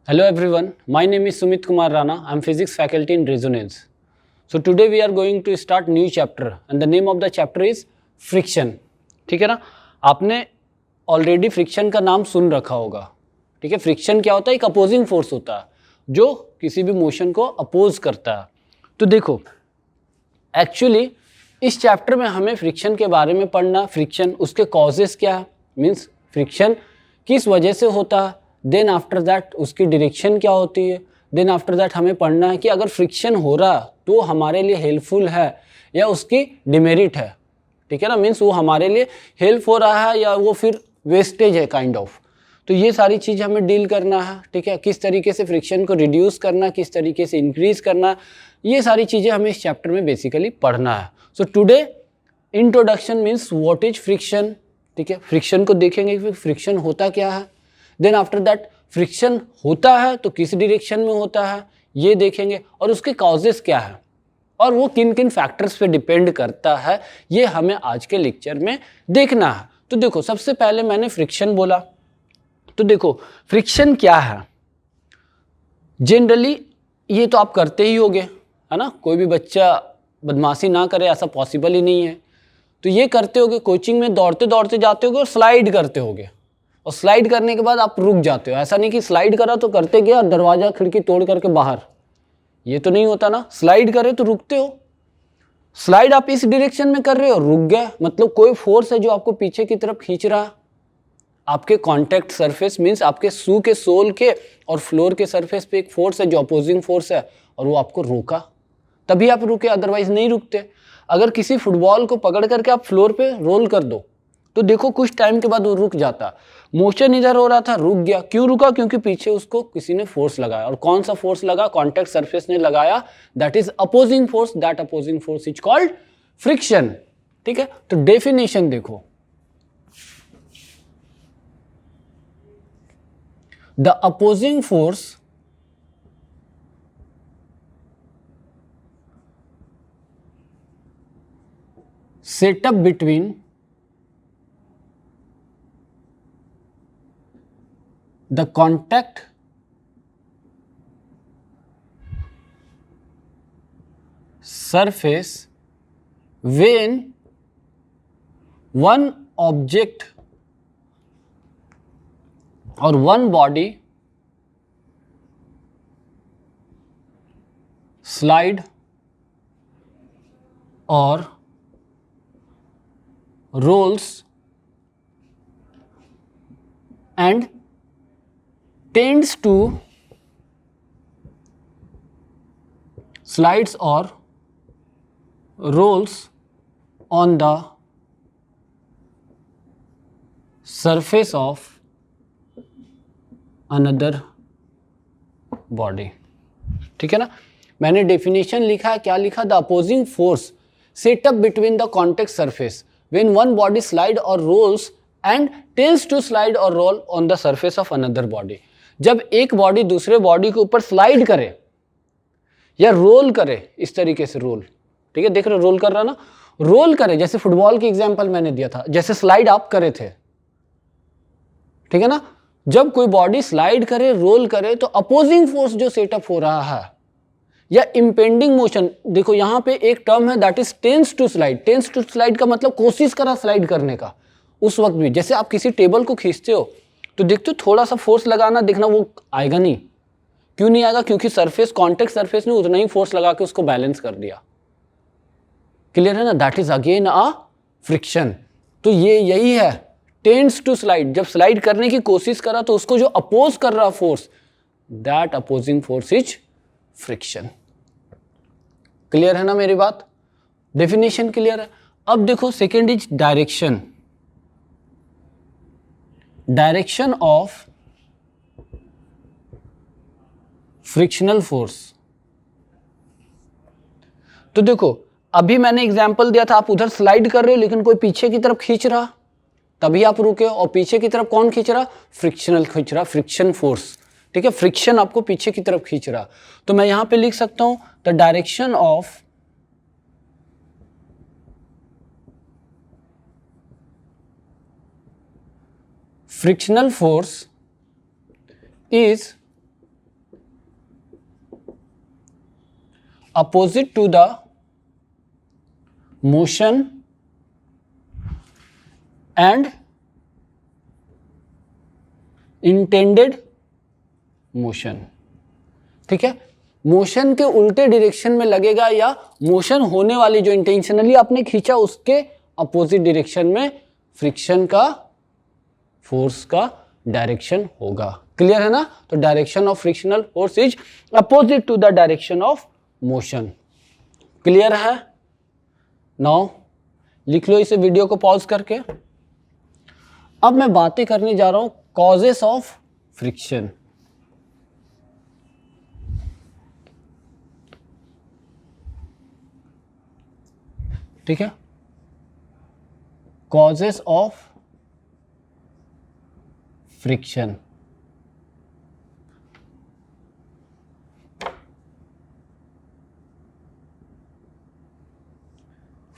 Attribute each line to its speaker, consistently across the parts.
Speaker 1: Hello everyone, my name is Sumit Kumar Rana. I am physics faculty in Resonance. So today we are going to start new chapter and the name of the chapter is friction. ठीक है ना? आपने already friction का नाम सुन रखा होगा. ठीक है, फ्रिक्शन क्या होता है? एक अपोजिंग फोर्स होता है जो किसी भी मोशन को अपोज करता है. तो देखो, एक्चुअली इस चैप्टर में हमें फ्रिक्शन के बारे में पढ़ना, फ्रिक्शन उसके कॉजेस क्या है, मीन्स फ्रिक्शन किस वजह से होता है, देन आफ्टर दैट उसकी डायरेक्शन क्या होती है, देन आफ्टर दैट हमें पढ़ना है कि अगर फ्रिक्शन हो रहा तो हमारे लिए हेल्पफुल है या उसकी डिमेरिट है. ठीक है ना, मीन्स वो हमारे लिए हेल्प हो रहा है या वो फिर वेस्टेज है काइंड ऑफ. तो ये सारी चीज़ हमें डील करना है. ठीक है, किस तरीके से फ्रिक्शन को रिड्यूस करना, किस तरीके से इंक्रीज करना, ये सारी चीज़ें हमें इस चैप्टर में बेसिकली पढ़ना है. So today introduction means what is friction. ठीक है, फ्रिक्शन को देखेंगे कि फ्रिक्शन होता क्या है. देन आफ्टर दैट फ्रिक्शन होता है तो किस डायरेक्शन में होता है ये देखेंगे, और उसके कॉजेस क्या है और वो किन किन फैक्टर्स पे डिपेंड करता है, ये हमें आज के लेक्चर में देखना है. तो देखो, सबसे पहले मैंने फ्रिक्शन बोला, तो देखो फ्रिक्शन क्या है. जनरली ये तो आप करते ही होगे, है ना. कोई भी बच्चा बदमाशी ना करे ऐसा पॉसिबल ही नहीं है. तो ये करते होगे, कोचिंग में दौड़ते दौड़ते जाते होगे और स्लाइड करते होगे, और स्लाइड करने के बाद आप रुक जाते हो. ऐसा नहीं कि स्लाइड करा तो करते गया दरवाजा खिड़की तोड़ करके बाहर, ये तो नहीं होता ना. स्लाइड करे तो रुकते हो. स्लाइड आप इस डायरेक्शन में कर रहे हो, रुक गया, मतलब कोई फोर्स है जो आपको पीछे की तरफ खींच रहा. आपके कॉन्टैक्ट सरफेस मीन्स आपके शू के सोल के और फ्लोर के सरफेस पे एक फोर्स है जो अपोजिंग फोर्स है, और वो आपको रोका, तभी आप रुके, अदरवाइज नहीं रुकते. अगर किसी फुटबॉल को पकड़ करके आप फ्लोर पे रोल कर दो तो देखो कुछ टाइम के बाद वो रुक जाता. मोशन इधर हो रहा था, रुक गया. क्यों रुका? क्योंकि पीछे उसको किसी ने फोर्स लगाया. और कौन सा फोर्स लगा? कॉन्टैक्ट सरफेस ने लगाया. That is opposing force. That opposing force is called friction. ठीक है, तो डेफिनेशन देखो. The opposing force set up between the contact surface when one object or one body slide or rolls and tends to slides or rolls on the surface of another body. ठीक है ना. मैंने definition लिखा, क्या लिखा? The opposing force set up between the contact surface when one body slide or rolls and tends to slide or roll on the surface of another body. जब एक body दूसरे बॉडी के ऊपर स्लाइड करे या रोल करे, इस तरीके से रोल, ठीक है, देख रहे हो रोल कर रहा ना, रोल करे, जैसे फुटबॉल की एग्जांपल मैंने दिया था, जैसे स्लाइड आप करे थे. ठीक है ना, जब कोई बॉडी स्लाइड करे, रोल करे, तो अपोजिंग फोर्स जो सेटअप हो रहा है या इंपेंडिंग मोशन, देखो यहां पे एक टर्म है that is tends to slide. Tends to slide का मतलब कोशिश करा स्लाइड करने का. उस वक्त भी जैसे आप किसी टेबल को खींचते हो तो देखते हो थोड़ा सा फोर्स लगाना, देखना वो आएगा नहीं. क्यों नहीं आएगा? क्योंकि सरफेस, कॉन्टैक्ट सरफेस ने उतना ही फोर्स लगा के उसको बैलेंस कर दिया. क्लियर है ना. That is again a friction. तो ये यही है टेंड्स टू स्लाइड. जब स्लाइड करने की कोशिश करा तो उसको जो अपोज कर रहा force, that opposing force is friction. Clear है ना मेरी बात? डेफिनेशन क्लियर है. अब देखो second is direction. Direction of frictional force. तो देखो अभी मैंने एग्जांपल दिया था, आप उधर स्लाइड कर रहे हो लेकिन कोई पीछे की तरफ खींच रहा, तभी आप रुके हो. और पीछे की तरफ कौन खींच रहा? फ्रिक्शनल खींच रहा, फ्रिक्शन फोर्स. ठीक है, फ्रिक्शन आपको पीछे की तरफ खींच रहा. तो मैं यहां पे लिख सकता हूं the direction of frictional force is opposite to the motion and intended motion। ठीक है, मोशन के उल्टे डायरेक्शन में लगेगा या मोशन होने वाली जो इंटेंशनली आपने खींचा उसके अपोजिट डायरेक्शन में फ्रिक्शन का फोर्स का डायरेक्शन होगा। क्लियर है ना? तो direction of frictional force is opposite to the direction of motion. Clear है? नाउ लिख लो इसे वीडियो को पॉज करके। अब मैं बातें करने जा रहा हूं कॉजेस ऑफ फ्रिक्शन। ठीक है, causes of friction.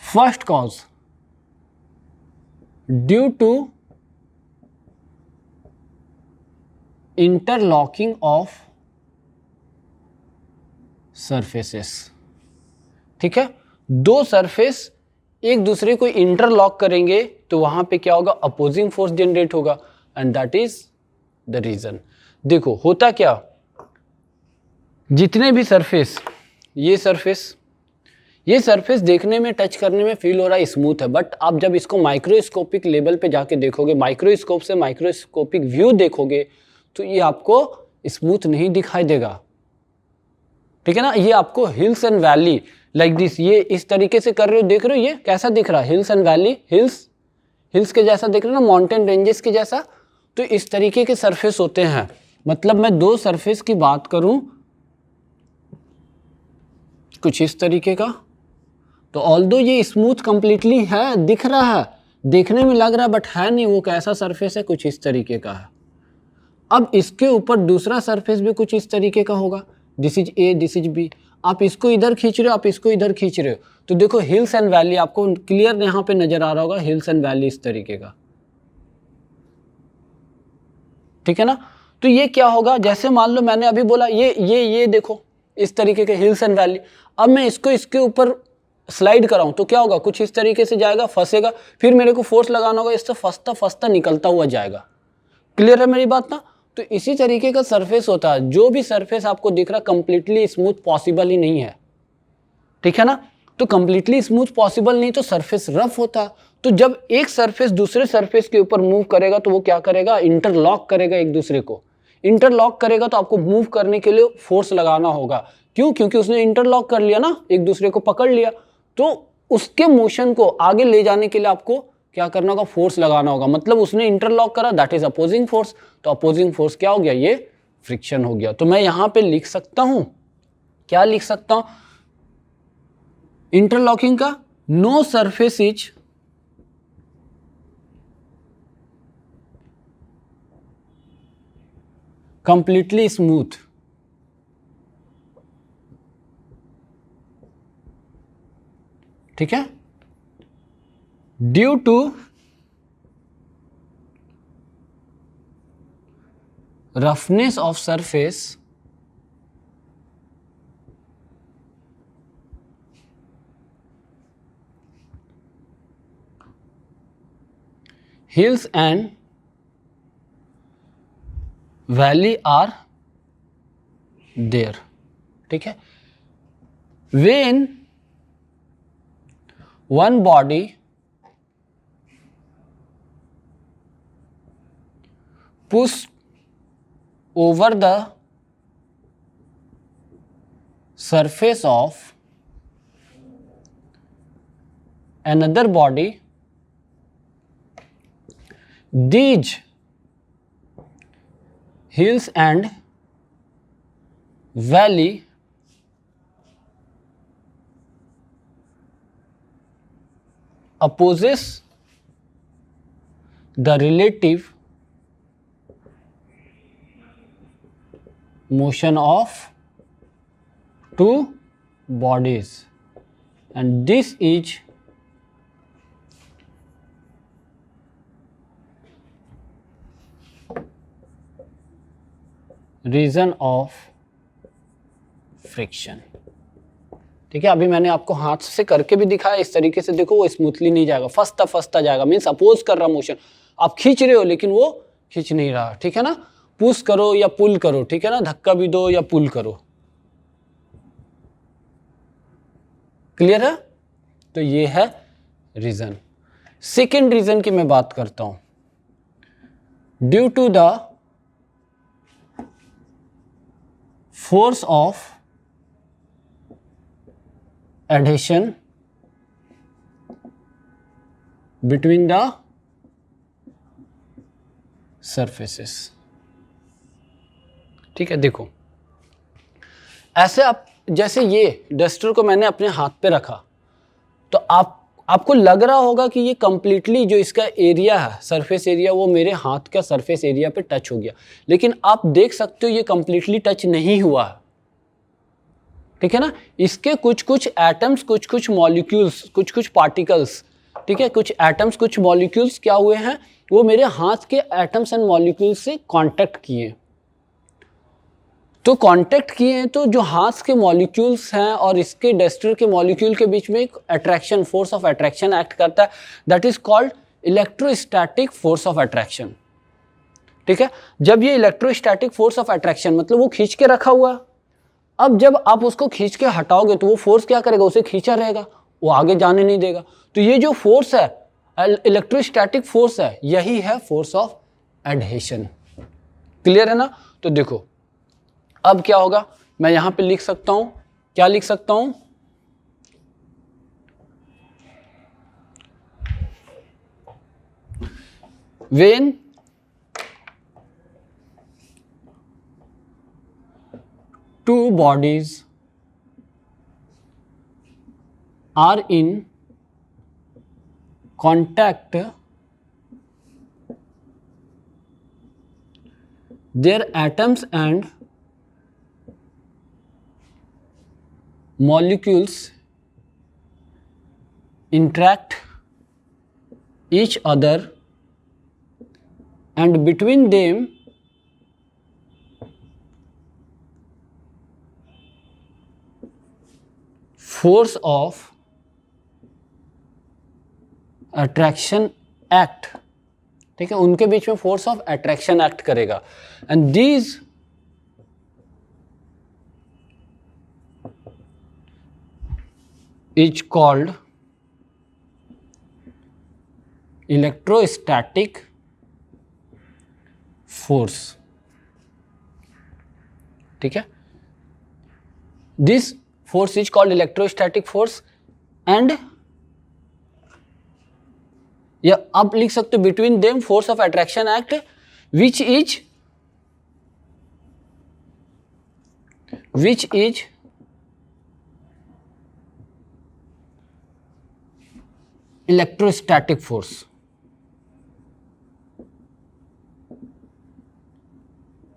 Speaker 1: First cause, due to interlocking of surfaces. ठीक है, दो सरफेस एक दूसरे को इंटरलॉक करेंगे तो वहां पे क्या होगा? अपोजिंग फोर्स जनरेट होगा and that is the reason. देखो होता क्या, जितने भी सरफेस, ये सरफेस देखने में, टच करने में फील हो रहा है स्मूथ है, बट आप जब इसको माइक्रोस्कोपिक लेवल पे जाके देखोगे, माइक्रोस्कोप से माइक्रोस्कोपिक व्यू देखोगे तो ये आपको स्मूथ नहीं दिखाई देगा। ठीक है ना? ये आपको hills and valley like this, ये इस तरीके से कर रहे हो, देख रहे हो ये कैसा दिख रहा है? हिल्स एंड वैली, हिल्स के जैसा दिख रहा है ना, माउंटेन रेंजेस के जैसा। तो इस तरीके के सरफेस होते हैं। मतलब मैं दो सरफेस की बात करूं कुछ इस तरीके का, तो ऑल्दो ये स्मूथ कंप्लीटली है, दिख रहा है, देखने में लग रहा है, बट है नहीं। वो कैसा सरफेस है? कुछ इस तरीके का है। अब इसके ऊपर दूसरा सरफेस भी कुछ इस तरीके का होगा। This is A, this is B. आप इसको इधर खींच रहे हो, आप इसको इधर खींच रहे हो, तो देखो हिल्स एंड वैली आपको क्लियर यहाँ पे नजर आ रहा होगा, हिल्स एंड वैली इस तरीके का। ठीक है ना? तो ये क्या होगा? जैसे मान लो मैंने अभी बोला ये देखो इस तरीके के हिल्स एंड वैली। अब मैं इसको इसके ऊपर स्लाइड कराऊं तो क्या होगा? कुछ इस तरीके से जाएगा, फंसेगा, फिर मेरे को फोर्स लगाना होगा, इससे फंसता फंसता निकलता हुआ जाएगा। क्लियर है मेरी बात ना? तो इसी तरीके का सरफेस होता है। जो भी सरफेस आपको दिख रहा कंप्लीटली स्मूथ पॉसिबल ही नहीं है। ठीक है ना? तो कंप्लीटली स्मूथ पॉसिबल नहीं, तो सरफेस रफ होता। तो जब एक सरफेस दूसरे सरफेस के ऊपर मूव करेगा तो वो क्या करेगा? इंटरलॉक करेगा एक दूसरे को। इंटरलॉक करेगा तो आपको मूव करने के लिए फोर्स लगाना होगा। क्यों? क्योंकि उसने इंटरलॉक कर लिया ना, एक दूसरे को पकड़ लिया। तो उसके मोशन को आगे ले जाने के लिए आपको क्या करना होगा? फोर्स लगाना होगा। मतलब उसने इंटरलॉक करा, दैट इज अपोजिंग फोर्स। तो अपोजिंग फोर्स क्या हो गया? ये फ्रिक्शन हो गया। तो मैं यहां पे लिख सकता हूं, क्या लिख सकता हूं इंटरलॉकिंग का? No surface is completely smooth. ठीक है? Due to roughness of surface hills and valley are there। ठीक है? when one body push over the surface of another body, these hills and valley opposes the relative motion of two bodies, and this is reason of friction। ठीक है, अभी मैंने आपको हाथ से करके भी दिखाया, इस तरीके से देखो वो स्मूथली नहीं जाएगा, फंसता फंसता जाएगा, मीन्स अपोज कर रहा मोशन, आप खींच रहे हो लेकिन वो खींच नहीं रहा, ठीक है ना, पुश करो या पुल करो, ठीक है ना, धक्का भी दो या पुल करो, क्लियर है। तो ये है रीजन। सेकेंड रीजन की मैं बात करता हूं, due to the force of adhesion between the surfaces। ठीक है, देखो ऐसे आप, जैसे ये डस्टर को मैंने अपने हाथ पे रखा, तो आपको लग रहा होगा कि ये कंप्लीटली जो इसका एरिया है, सरफेस एरिया, वो मेरे हाथ का सरफेस एरिया पे टच हो गया, लेकिन आप देख सकते हो ये कंप्लीटली टच नहीं हुआ है, ठीक है ना। इसके कुछ कुछ एटम्स, कुछ कुछ मॉलिक्यूल्स, कुछ कुछ पार्टिकल्स, ठीक है, कुछ एटम्स कुछ मॉलिक्यूल्स क्या हुए हैं, वो मेरे हाथ के एटम्स एंड मॉलिक्यूल्स से कांटेक्ट किए, तो कांटेक्ट किए हैं, तो जो हाथ के मॉलिक्यूल्स हैं और इसके डस्टर के मॉलिक्यूल के बीच में एक attraction, force of attraction act करता है, that is called electrostatic force of attraction. ठीक है, जब ये इलेक्ट्रोस्टैटिक फोर्स ऑफ अट्रैक्शन मतलब वो खींच के रखा हुआ, अब जब आप उसको खींच के हटाओगे तो वो फोर्स क्या करेगा, उसे खींचा रहेगा, वो आगे जाने नहीं देगा। तो ये जो फोर्स है, इलेक्ट्रोस्टैटिक फोर्स है, यही है फोर्स ऑफ एडहेशन। क्लियर है ना। तो देखो अब क्या होगा, मैं यहां पे लिख सकता हूं, क्या लिख सकता हूं, when two bodies are in contact, their atoms and molecules interact each other, and between them force of attraction act, ठीक है, उनके बीच में फोर्स ऑफ अट्रैक्शन एक्ट करेगा, and these is called electrostatic force. ठीक है, this force is called electrostatic force and या आप लिख सकते हो between them force of attraction act which is electrostatic force,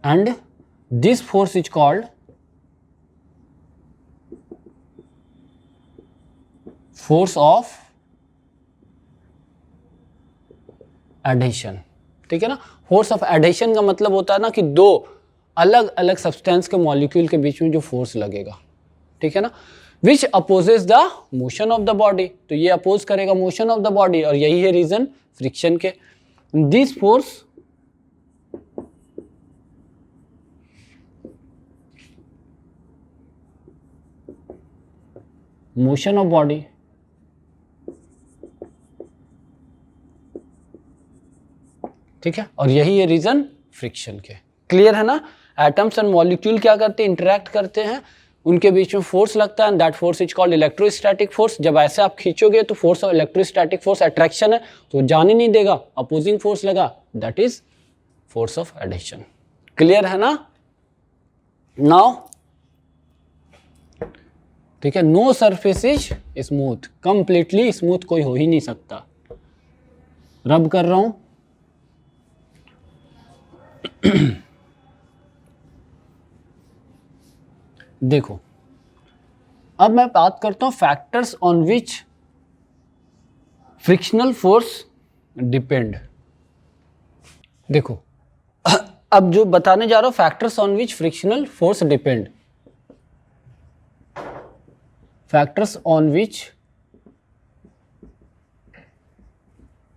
Speaker 1: and this force is called force of adhesion. ठीक है ना, फोर्स ऑफ एडहेशन का मतलब होता है ना कि दो अलग अलग सब्सटेंस के मॉलिक्यूल के बीच में जो फोर्स लगेगा, ठीक है ना, which opposes the motion of the body, तो ये अपोज करेगा मोशन ऑफ द बॉडी, और यही है रीजन फ्रिक्शन के। This force motion of body ठीक है, और यही है रीजन फ्रिक्शन के। क्लियर है ना। एटम्स एंड मॉलिक्यूल क्या करते हैं, इंटरैक्ट करते हैं, उनके बीच में फोर्स लगता है, and that force is called electrostatic force. जब ऐसे आप खींचोगे तो force of electrostatic force attraction है, तो जाने नहीं देगा, अपोजिंग फोर्स लगा, that is force of adhesion. Clear है ना। नाउ ठीक है, no surface is smooth, completely smooth कोई हो ही नहीं सकता। रब कर रहा हूं, देखो अब मैं बात करता हूं factors on which frictional force depend. देखो अब जो बताने जा रहा हूं, factors on which frictional force depend. Factors on which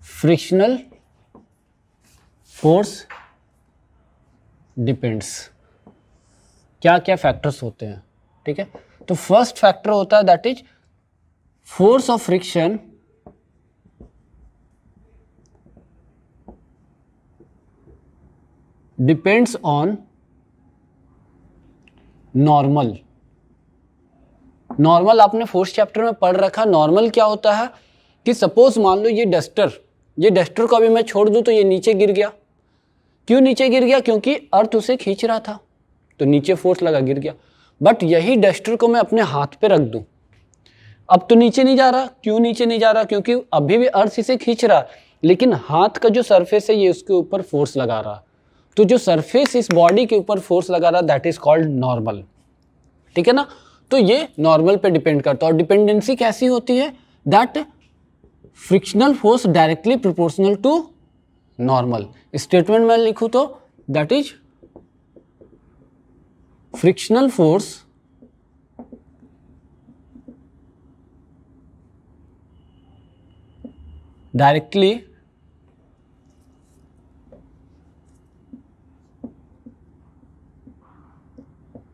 Speaker 1: frictional force depends. क्या क्या फैक्टर्स होते हैं, ठीक है। तो फर्स्ट फैक्टर होता है that is force of friction depends on normal. Normal आपने फोर्थ चैप्टर में पढ़ रखा। नॉर्मल क्या होता है कि सपोज मान लो ये डस्टर को अभी मैं छोड़ दूं तो ये नीचे गिर गया। क्यों नीचे गिर गया? क्योंकि अर्थ उसे खींच रहा था तो नीचे फोर्स लगा, गिर गया। बट यही डस्टर को मैं अपने हाथ पे रख दूं, अब तो नीचे नहीं जा रहा। क्यों नीचे नहीं जा रहा? क्योंकि अभी भी अर्थ इसे खींच रहा, लेकिन हाथ का जो सरफेस है ये उसके ऊपर फोर्स लगा रहा। तो जो सरफेस इस बॉडी के ऊपर फोर्स लगा रहा दैट इज कॉल्ड नॉर्मल, ठीक है ना। तो ये नॉर्मल पे डिपेंड करता है। और डिपेंडेंसी कैसी होती है? That frictional force directly proportional to normal. Statement में लिखूं तो that is frictional force directly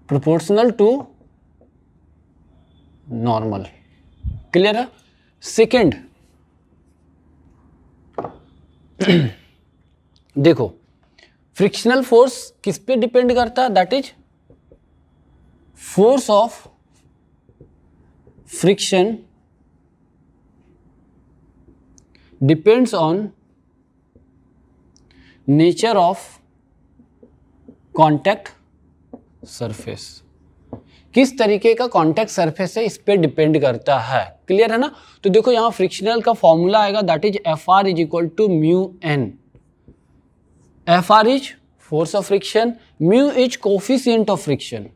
Speaker 1: proportional to normal. Clear है? सेकेंड देखो, फ्रिक्शनल फोर्स किस पे डिपेंड करता है? That is force of friction depends on nature of contact surface. किस तरीके का कॉन्टैक्ट सरफेस है इस पे डिपेंड करता है। क्लियर है ना? तो देखो यहां फ्रिक्शनल का फॉर्मूला आएगा that is F R is equal to mu N. F R is force of friction, mu is coefficient of friction.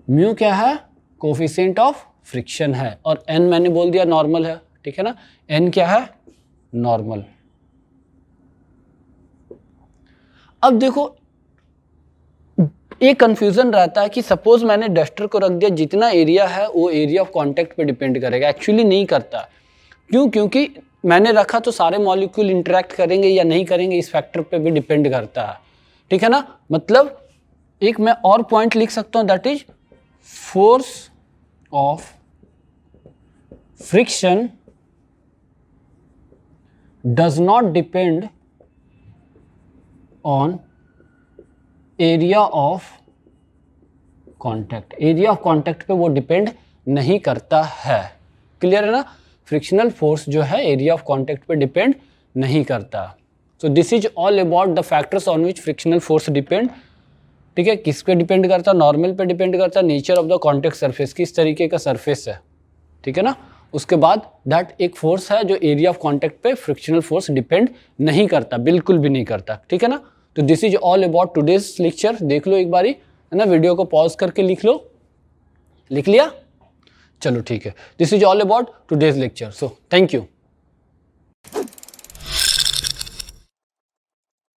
Speaker 1: Mu क्या है? कोफिशिएंट ऑफ फ्रिक्शन है। और एन मैंने बोल दिया नॉर्मल है, ठीक है ना। एन क्या है? नॉर्मल। अब देखो एक कंफ्यूजन रहता है कि सपोज मैंने डस्टर को रख दिया, जितना एरिया है वो एरिया ऑफ कांटेक्ट पे डिपेंड करेगा। एक्चुअली नहीं करता। क्यों? क्योंकि मैंने रखा तो सारे मॉलिक्यूल इंटरेक्ट करेंगे या नहीं करेंगे इस फैक्टर पे भी डिपेंड करता है, ठीक है ना। मतलब एक मैं और पॉइंट लिख सकता हूं that is force of friction does not depend on area of contact. Area of contact पे वो डिपेंड नहीं करता है। क्लियर है ना? फ्रिक्शनल फोर्स जो है एरिया ऑफ कॉन्टैक्ट पे डिपेंड नहीं करता। So this is all about the factors on which frictional force depend. ठीक है, किस पे डिपेंड करता है? नॉर्मल पे डिपेंड करता है। Nature of the contact surface, किस तरीके का सरफेस है, ठीक है ना। उसके बाद दैट एक फोर्स है जो एरिया ऑफ कॉन्टैक्ट पे फ्रिक्शनल फोर्स डिपेंड नहीं करता, बिल्कुल भी नहीं करता, ठीक है ना। तो this is all about today's lecture. देख लो एक बारी, है ना, वीडियो को पॉज करके लिख लो। लिख लिया? चलो ठीक है। This is all about today's lecture. So thank you.